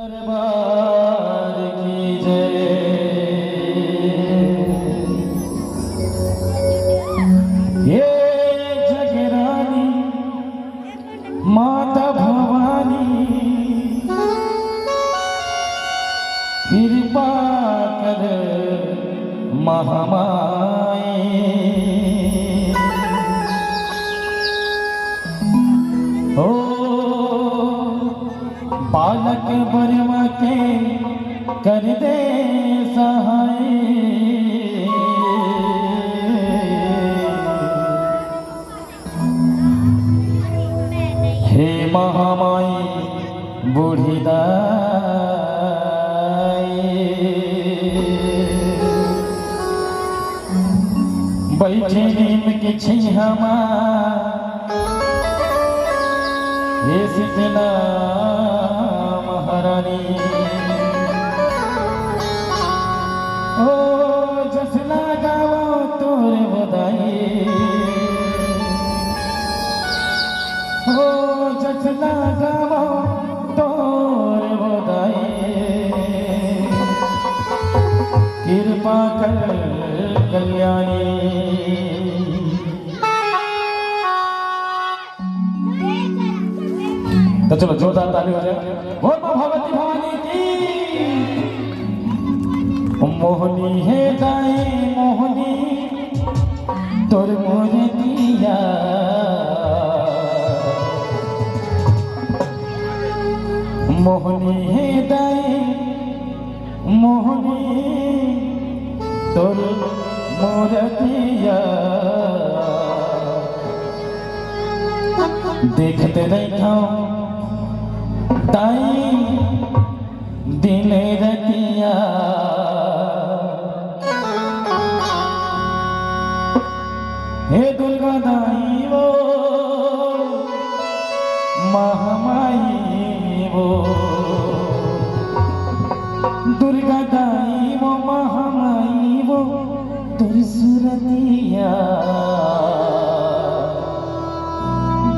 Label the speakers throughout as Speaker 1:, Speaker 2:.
Speaker 1: दरबार की जय। ये जगरानी माता भवानी कृपा कर महामाई। ओ बालक बरवा के कर दे सहाय। हे महामाई बूढ़ी दाई, बैठे नीम के छिहमा हे शीतला महारानी। ओ जसना गावो तोर बधाई, ओ जसना गावो तोर बधाई। कृपा कर कल्याणी। तो चलो जोरदार ताली हो जाए। बोल भगवती भवानी की। मोहनी है दाई मोहनी तोर मोर दिया। मोहनी है दाई मोहनी तोर मोर दिया। देखते रहो ताई दिन रतिया। हे दुर्गा दाई वो महामाई वो, दुर्गा दाई वो महामाई वो तुर सुरतिया।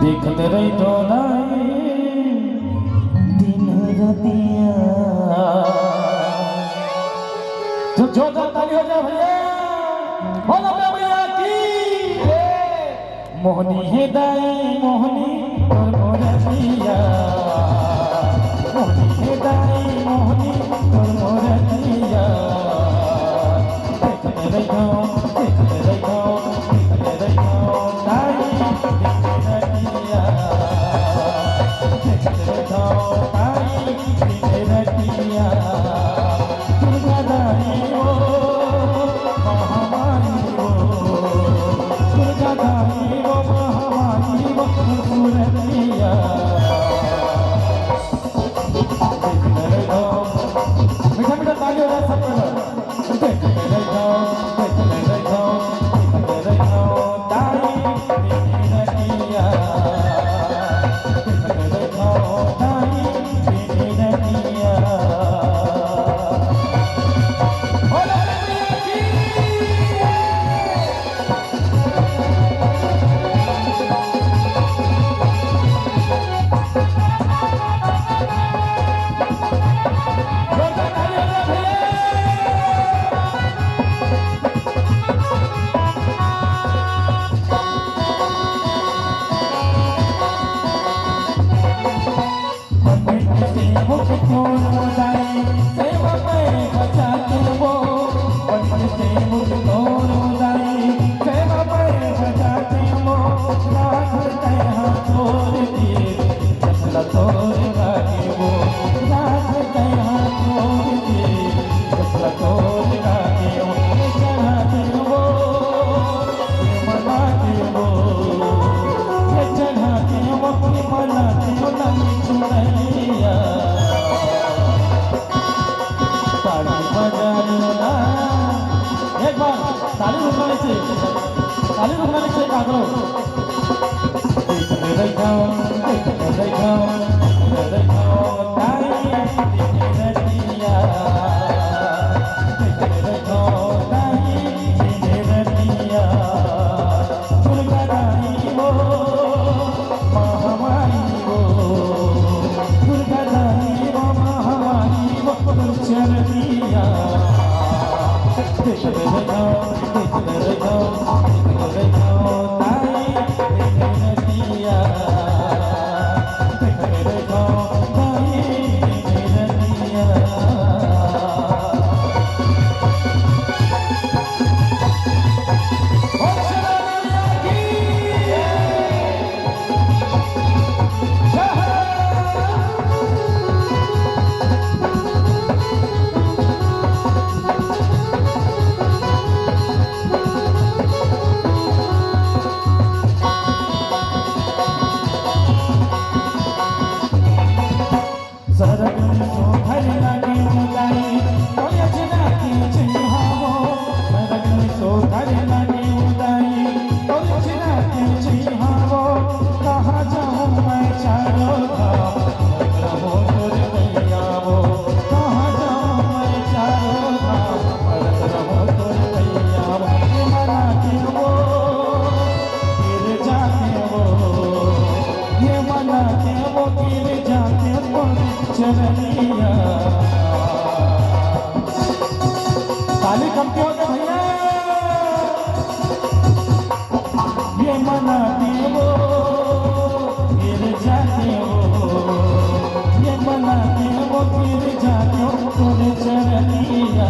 Speaker 1: देखते रही तो दाई जो जोरदार ताली हो जाए भैया। बोलो भैया की। मोहनी है दाई मोहनी तोर मोर दिया। मोहनी है दाई मोहनी तोर मोर दिया। देखते रहो देखते रहो देखते रहो दाई देखते रहिया। देखते रहो दाई देखते रहिया। दुर्गा दाई वो महामाई वो, दुर्गा दाई वो महामाई वो सुरतिया। देखते रहो मीठा मीठा ताली हो जाए सब पर। देखते रहो देखते रहो देखते रहो दाई देखते रहिया। देखते रहो दाई देखते रहिया। ताली रुकवाने से कागरो। देखते रहो देखते रहो देखते रहो दाई देखते रहिया। देखते रहो दाई देखते रहिया। दुर्गा दाई वो महामाई वो, दुर्गा दाई वो महामाई ताली कम क्यों होता भैया ये मनाते वो गिर जाते हो ये मनाते वो गिर जाते हो तोरे चरनिया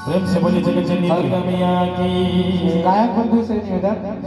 Speaker 1: प्रेम से बोली जगत जननी दुर्गा मैया की।
Speaker 2: गायक बंधु से निवेदन